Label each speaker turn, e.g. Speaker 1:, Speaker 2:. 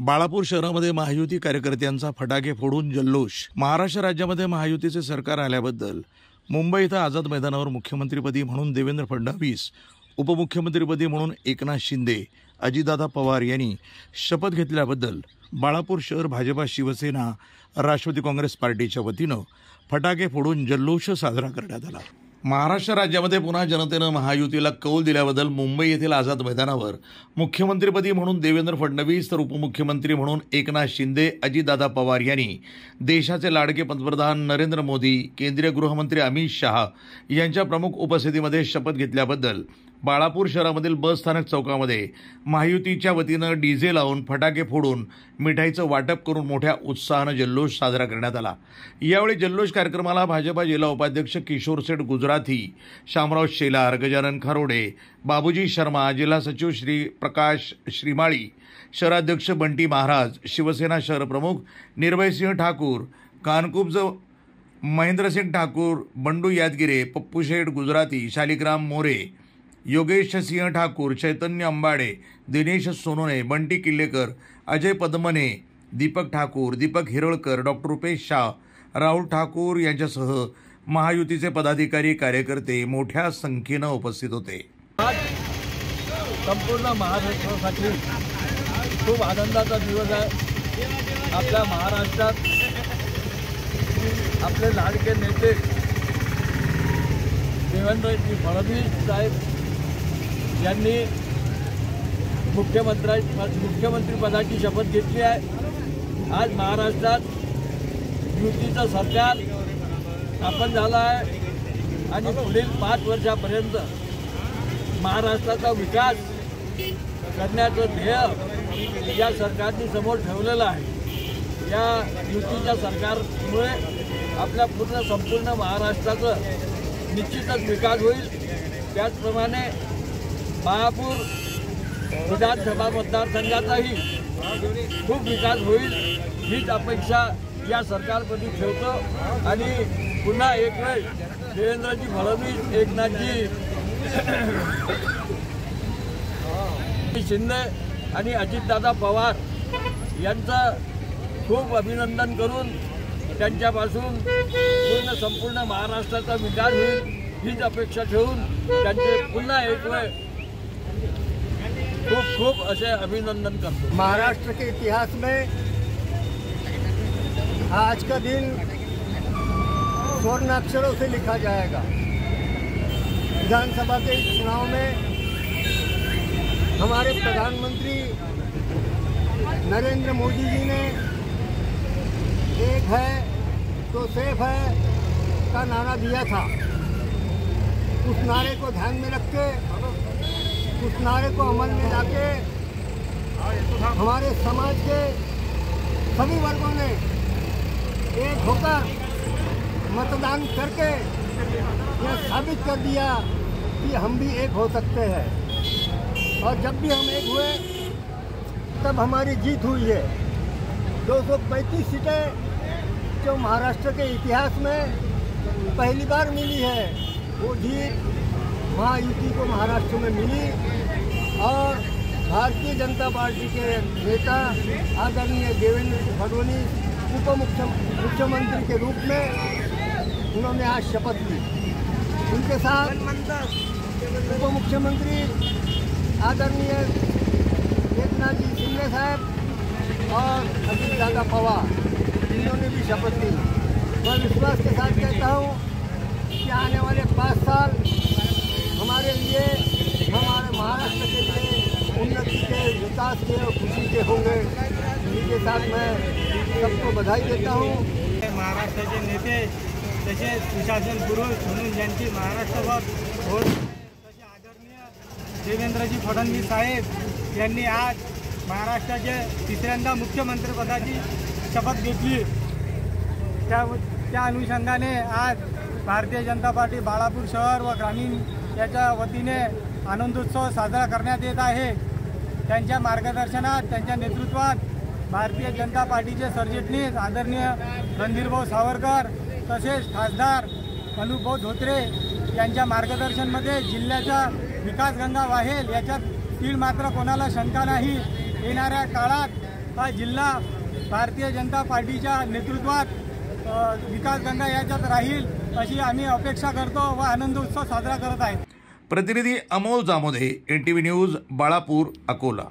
Speaker 1: बाळापूर शहरामध्ये महायुती कार्यकर्त्यांचा फटाके फोडून जल्लोष। महाराष्ट्र राज्यामध्ये महायुतीचे सरकार आल्याबद्दल मुंबई इथं आझाद मैदानावर मुख्यमंत्रीपदी म्हणून देवेंद्र फडणवीस, उपमुख्यमंत्रीपदी म्हणून एकनाथ शिंदे, अजितदादा पवार यांनी शपथ घेतल्याबद्दल बाळापूर शहर भाजपा, शिवसेना, राष्ट्रवादी काँग्रेस पार्टीच्या वतीनं फटाके फोडून जल्लोष साजरा करण्यात आला। महाराष्ट्र राज्यामध्ये पुन्हा जनतेनं महायुतीला कौल दिल्याबद्दल मुंबई येथील आझाद मैदानावर मुख्यमंत्रीपदी म्हणून देवेंद्र फडणवीस तर उपमुख्यमंत्री म्हणून एकनाथ शिंदे, अजितदादा पवार यांनी देशाचे लाडके पंतप्रधान नरेंद्र मोदी, केंद्रीय गृहमंत्री अमित शहा यांच्या प्रमुख उपस्थितीमध्ये शपथ घेतल्याबद्दल बाळापूर शहरामधील बस स्थानक चौकामध्ये महायुतीच्या वतीनं डीजे लावून फटाके फोडून मिठाईचं वाटप करून मोठ्या उत्साहानं जल्लोष साजरा करण्यात आला। यावेळी जल्लोष कार्यक्रमाला भाजपा जिल्हा उपाध्यक्ष किशोर सेठ गुजराथी, शामराव शेलार, गजानन खारोडे, बाबूजी शर्मा, जिल्हा सचिव श्री प्रकाश श्रीमाळी, शहराध्यक्ष बंटी महाराज, शिवसेना शहर प्रमुख निर्भयसिंह ठाकूर, कानकुब्ज महेंद्रसिंह ठाकूर, बंडू यादगिरे, पप्पू शेठ गुजराती, शालिग्राम मोरे, योगेश सिंह ठाकूर, चैतन्य अंबाडे, दिनेश सोनोने, बंटी किल्लेकर, अजय पद्मने, दीपक ठाकूर, दीपक हिरळकर, डॉक्टर रुपेश शाह, राहुल ठाकूर यांच्यासह महायुतीचे पदाधिकारी, कार्यकर्ते मोठ्या संख्येनं उपस्थित होते।
Speaker 2: आज संपूर्ण महाराष्ट्रासाठी खूप आनंदाचा दिवस आहे। आपल्या महाराष्ट्रात आपले लाडके नेते देवेंद्र फडणवीस साहेब यांनी मुख्यमंत्रीपदाची शपथ घेतली आहे। आज महाराष्ट्रात युतीचं सरकार स्थापन झालं आहे आणि पुढील 5 वर्षापर्यंत महाराष्ट्राचा विकास करण्याचं ध्येय या सरकारने समोर ठेवलेलं आहे। या युतीच्या सरकारमुळे आपल्या संपूर्ण महाराष्ट्राचं निश्चितच विकास होईल। त्याचप्रमाणे बाळापूर विधानसभा मतदारसंघाचाही खूप विकास होईल हीच अपेक्षा या सरकारप्रती ठेवतो आणि पुन्हा एक वेळ देवेंद्रजी फडणवीस, एकनाथजी शिंदे आणि अजितदादा पवार यांचं खूप अभिनंदन करून त्यांच्यापासून संपूर्ण महाराष्ट्राचा विकास होईल हीच अपेक्षा ठेवून त्यांचे पुन्हा एक वेळ खूप खूप असे अभिनंदन करतो।
Speaker 3: महाराष्ट्र के इतिहास में आज का दिन स्वर्ण अक्षरों से लिखा जाएगा। विधानसभा के चुनाव में हमारे प्रधानमंत्री नरेंद्र मोदी जी ने एक है तो सेफ है का नारा दिया था। उस नारे को ध्यान में रख के, उस नारे को अमल में लाके हमारे समाज के सभी वर्गों ने एक होकर मतदान करके यह साबित कर दिया कि हम भी एक हो सकते हैं। और जब भी हम एक हुए तब हमारी जीत हुई है। 235 सीटें जो महाराष्ट्र के इतिहास में पहली बार मिली है, वो जीत महायुति को महाराष्ट्र में मिली और भारतीय जनता पार्टी के नेता आदरणीय देवेंद्र फडणवीस मुख्यमंत्री के रूप में उन्होंने आज शपथ ली। उनके साथ उप मुख्यमंत्री आदरणीय एकनाथ जी शिंदे साहब और अजितदादा पवार इन्होंने भी शपथ ली। मैं विश्वास के साथ कहता हूँ कि आने वाले 5 साल हमारे लिए, हमारे महाराष्ट्र के लिए उन्नति के, विकास के और खुशी के होंगे। इनके साथ मैं सबको बधाई देता हूँ।
Speaker 4: महाराष्ट्राचे नेते तसेच सुशासन पुरुष म्हणून ज्यांची महाराष्ट्रभर ओळख तसे आदरणीय देवेंद्रजी फडणवीस साहेब यांनी आज महाराष्ट्राचे 3ऱ्यांदा मुख्यमंत्रीपदाची शपथ घेतली। त्या अनुषंगाने आज भारतीय जनता पार्टी बाळापूर शहर व ग्रामीण याच्या वतीने आनंदोत्सव साजरा करण्यात येत आहे। त्यांच्या मार्गदर्शनात, त्यांच्या नेतृत्वात भारतीय जनता पार्टीचे सरचिटणीस आदरणीय रणधीरभाऊ सावरकर तसेच खासदार अनुपभाऊ धोत्रे यांच्या मार्गदर्शनमध्ये जिल्ह्याचा विकास गंगा वाहेल याच्यात तीळ मात्र कोणाला शंका नाही। येणाऱ्या काळात हा जिल्हा भारतीय जनता पार्टीच्या नेतृत्वात विकासगंगा याच्यात राहील अशी आम्ही अपेक्षा करतो व आनंद उत्सव साजरा करत आहे।
Speaker 1: प्रतिनिधी अमोल जामोदे, NTV न्यूज, बाळापूर, अकोला।